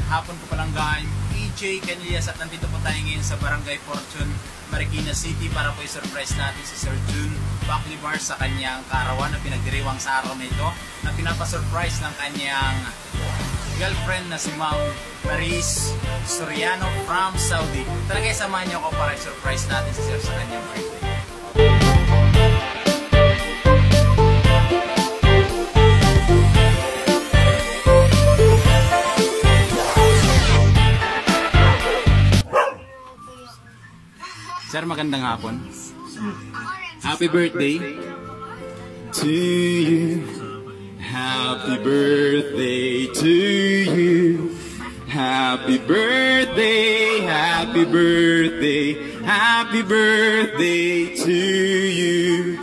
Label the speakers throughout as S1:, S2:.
S1: hapon po palanggaan, EJ Canillas at nandito po tayo ngayon sa Barangay Fortune, Marikina City para po i-surprise natin si Sir June Baclibar sa kanyang kaarawan na pinagdiriwang sa araw na ito na pinapasurprise ng kanyang girlfriend na si Ma'am Maris Soriano from Saudi. Talaga samahan niyo ako para i-surprise natin si Sir sa kanyang birthday. Sir, magandang hapon. Happy birthday to you. Happy birthday to you. Happy birthday, happy birthday, happy birthday to you.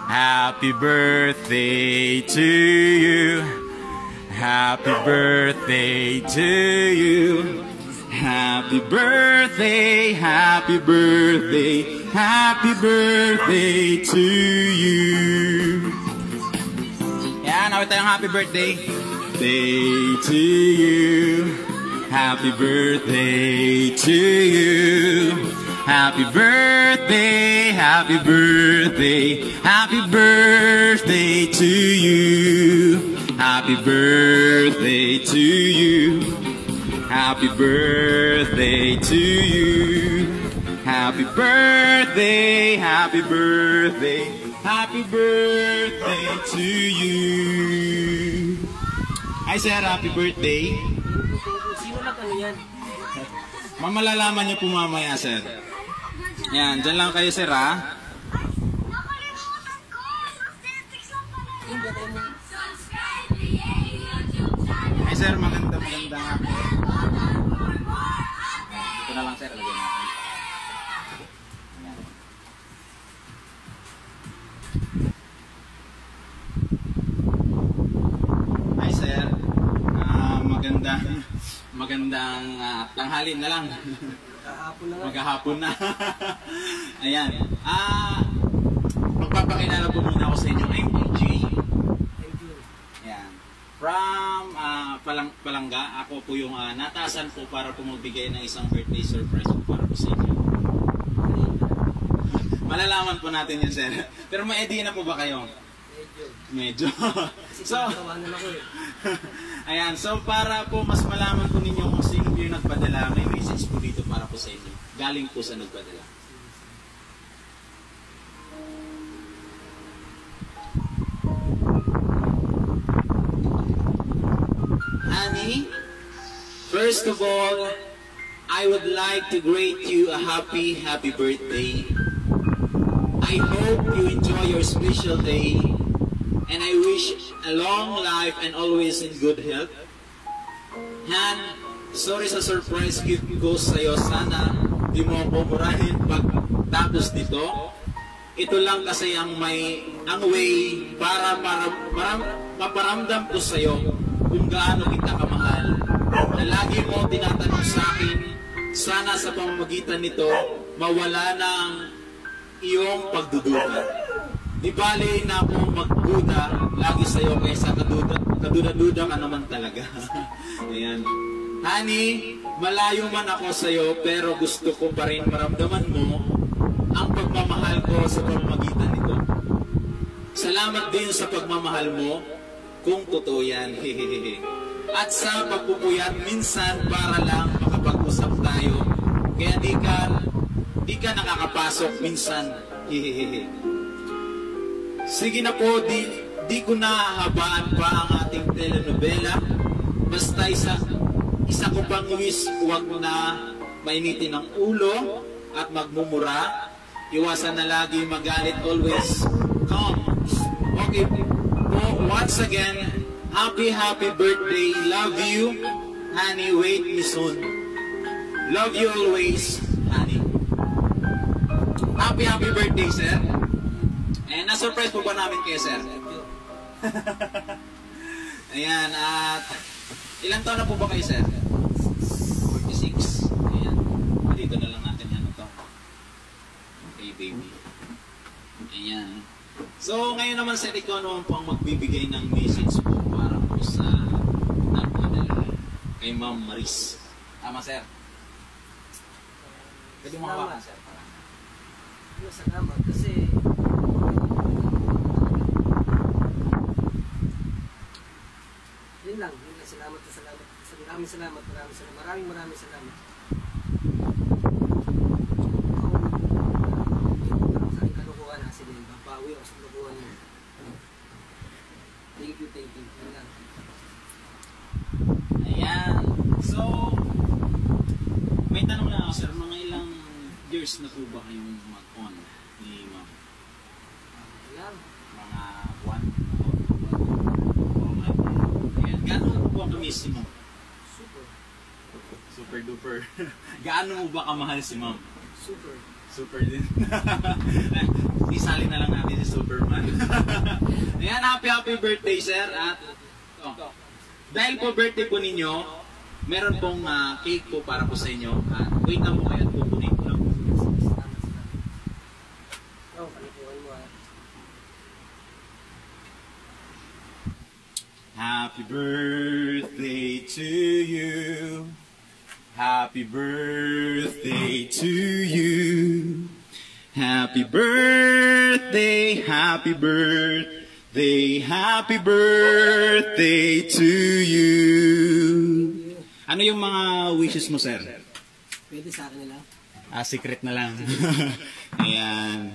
S1: Happy birthday to you. Happy birthday to you. Happy birthday, happy birthday, happy birthday to you. Yan, awit tayong happy birthday. Day to you. Happy birthday to you. Happy birthday, happy birthday, happy birthday to you. Happy birthday to you. Happy birthday to you. Happy birthday, happy birthday, happy birthday to you. Hi sir, happy birthday.
S2: Sino na ano yan?
S1: Mamalalaman niyo po mamaya sir. Yan, dyan lang kayo sir ha. Hi sir, maganda nga. Ito na lang sir, lagyan natin. Hi sir, magandang tanghali na lang. Maghahapon na. Ayan. Magpapakilala po muna ako sa inyo. I'm EJ. Ayan. From Palangga, ako po yung natasan po para po magbigay ng isang birthday surprise po para po sa inyo. Malalaman po natin yun, sir. Pero may idea na po ba kayo? Medyo. So, ayan. So, para po mas malaman po ninyo kung sino po yung nagpadala, may message po dito para po sa inyo. Galing po sa nagpadala. Honey, first of all, I would like to greet you a happy birthday. I hope you enjoy your special day, and I wish a long life and always in good health. Han, sorry sa surprise gift ko sa'yo. Sana di mo ako murahin pagtapos nito. Ito lang kasi ang way para maparamdam ko sa'yo kung gaano kita kamahal, na lagi mo tinatanong sa akin. Sana sa pamamagitan nito mawala ng iyong pagdududa. Di bali na ako magduda lagi sa'yo kaysa kaduda-duda ka naman talaga. Ayan. Honey, malayo man ako sa'yo pero gusto ko pa rin maramdaman mo ang pagmamahal ko sa pamamagitan nito. Salamat din sa pagmamahal mo kung totoo yan. At sa pagpupuyat minsan para lang makapag-usap tayo. Kaya di ka nakakapasok minsan. Sige na po, di ko nahahabaan pa ang ating telenovela. Basta isa ko pang wish, huwag na mainitin ang ulo at magmumura. Iwasan na lagi magalit, always calm. Okay po, once again, happy birthday. Love you, honey. Wait me soon. Love you always, honey. Happy birthday, sir. And na-surprise po ba namin kayo, sir? Ayan, at ilang taon na po ba kayo, sir? 46. Ayan, dito na lang natin yan ito. Okay, baby. Ayan. So, ngayon naman, sir, ikaw naman po ang magbibigay ng message po para po sa nagpadala. kay Ma'am Maris. Tama, sir? Pwede mo hawakan, sir.
S2: Salamat kasi yun lang, salamat. Maraming salamat. Maraming salamat. Ako sa aking kalukuhan na sila, babawi ako sa kalukuhan mo. Thank you. Yun lang.
S1: Ayan. So, may tanong lang ako, sir. Mga ilang years na po ba kayong mag-on ni Ma'am?
S2: Ayan.
S1: Mga buwan? Ayan. Gaano po ba kamiss si Ma'am? Super duper. Gaano mo ba kamahal si Ma'am? Super din. Isali na lang natin si Superman. Ayan, happy birthday, sir. At dahil po birthday po ninyo, meron pong cake po para po sa inyo. Wait lang po kayo at pupunin ko lang. Happy birthday to you. Happy birthday to you. Happy birthday, happy birthday, happy birthday to you. Ano yung mga wishes mo, sir?
S2: Pwede sa akin nila.
S1: Secret na lang. Ayan.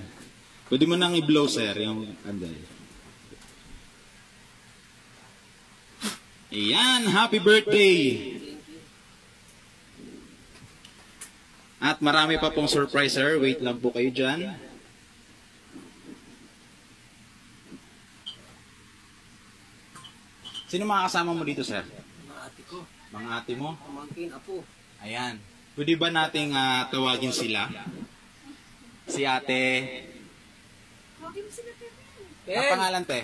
S1: Pwede mo nang i-blow, sir, yung anday. Ayan, happy birthday! At marami pa pong surprise, sir. Wait lang po kayo dyan. Sino mga kasama mo dito, sir?
S2: Mga ate ko.
S1: Mga ate mo?
S2: Pamangkin, apo.
S1: Ayan. Pwede ba nating tawagin sila? Si ate... Ang pangalan, te?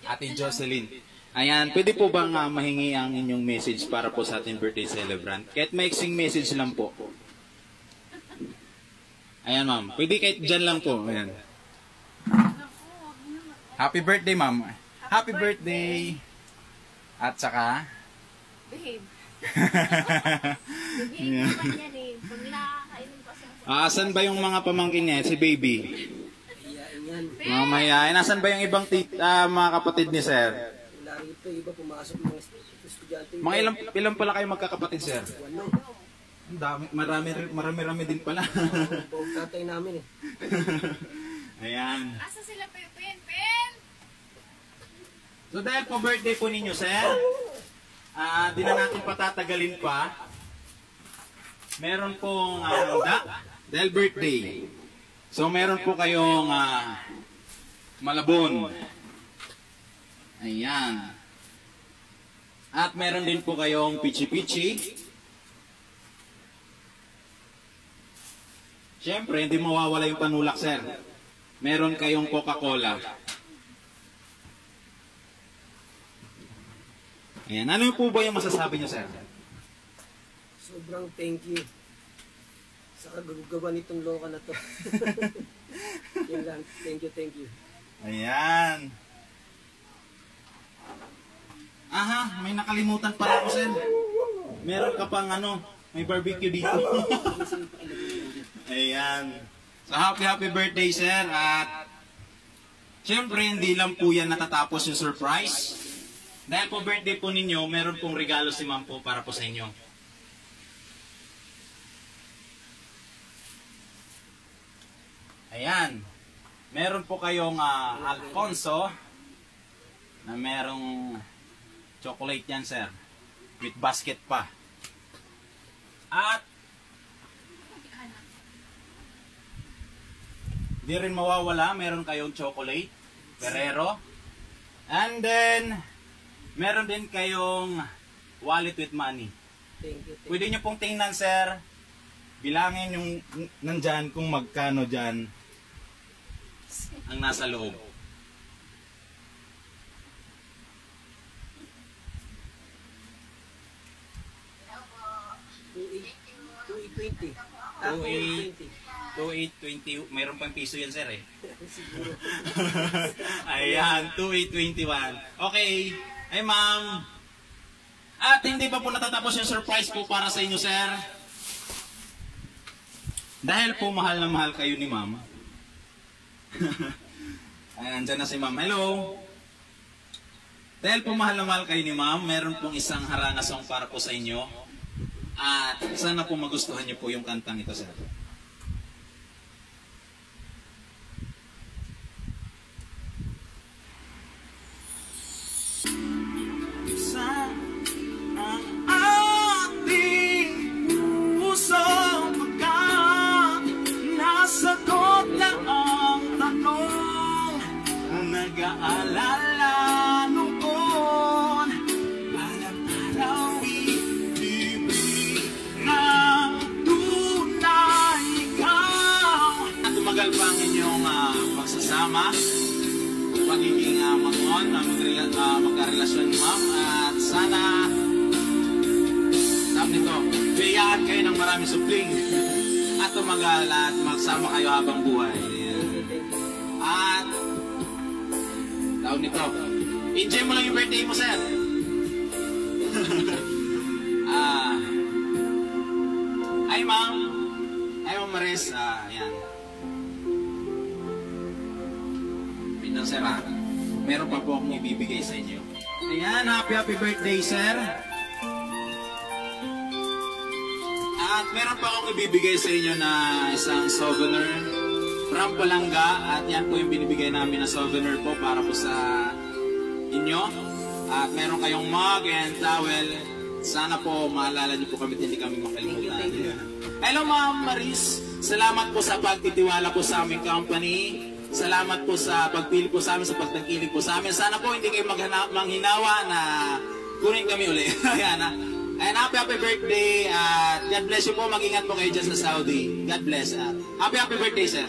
S1: Ate Jocelyn. Ayan, pwede po bang mahingi ang inyong message para po sa ating birthday celebrant? Kahit maiksing message lang po. Ayan, ma'am. Pwede kahit dyan lang po. Ayan. Happy birthday, ma'am. Happy birthday. At saka...
S3: Behave. Behave naman yan eh. Pag nakakainin pa siya.
S1: Asan ba yung mga pamangkin niya? Si baby.
S2: Iyain yan.
S1: Mamaya. Nasaan ba yung ibang mga kapatid ni sir?
S2: Ito, iba pumasok mga estudyante.
S1: Mga ilang pala kayo magkakapatid, sir?
S2: Walo.
S1: Ang dami, marami din pala.
S2: Buong tatay namin eh.
S1: Ayan.
S3: Asa sila pen?
S1: So dahil po birthday po ninyo, sir, di na natin patatagalin pa. Meron pong dahil birthday. So meron po kayong Malabon. Ayan. At meron din po kayong pichi-pichi. Siyempre, hindi mawawala yung panulak, sir. Meron kayong Coca-Cola. Ayan. Ano po ba yung masasabi niyo, sir?
S2: Sobrang thank you sa kagagawa nitong loka na to. Yun lang. Thank you.
S1: Ayan. Aha, may nakalimutan pala ako, sir. Meron ka pang may barbecue dito. Ayan. So, happy birthday, sir. At, syempre, hindi lang po yan natatapos yung surprise. Dahil po birthday po ninyo, meron pong regalo si ma'am po para po sa inyo. Ayan. Meron po kayong Alfonso na merong chocolate yan, sir. With basket pa. At di rin mawawala, meron kayong chocolate, Ferrero. And then, meron din kayong wallet with money.
S2: Thank you.
S1: Pwede nyo pong tingnan, sir. Bilangin yung nandyan kung magkano dyan ang nasa loob.
S2: $2,820.
S1: 2,820. Mayroon pang piso yan, sir, eh. Ayan, 2,821. Okay. Ay, ma'am. At hindi pa po natatapos yung surprise po para sa inyo, sir. Dahil po mahal na mahal kayo ni ma'am. Ayan, dyan na si ma'am. Hello. Dahil po mahal na mahal kayo ni ma'am, meron pong isang harana song para po sa inyo. At sana po magustuhan niyo po yung kantang ito, sir.
S4: Nag-aalala noon, araw-araw ibig ng tunay ikaw.
S1: At tumagal pa ang inyong pagsasama, pagiging mangon, magkarelasyon ni ma'am. At sana, sabi nito, biyaan kayo ng maraming supling. At tumagal at magsama kayo habang buhay. At tawag nito, enjoy mo lang yung birthday mo, sir. Ay, ma'am. Ay, ma'am Maris. Ayan. Pinang, sir, meron pa po akong ibibigay sa inyo. Ayan, happy birthday, sir. At meron pa akong ibibigay sa inyo na isang souvenir from Palanga, at yan po yung binibigay namin na souvenir po para po sa inyo. At meron kayong mug and towel. Sana po maalala niyo po kami at hindi kami makalimutan. Hello, Ma'am Maris. Salamat po sa pagtitiwala po sa aming company. Salamat po sa pagpili po sa amin, sa pagtangkilig po sa amin. Sana po hindi kayo manghinawa na kunin kami uli. Ayan, and happy birthday. God bless you po. Mag-ingat po kayo dyan sa Saudi. God bless. Happy birthday, sir.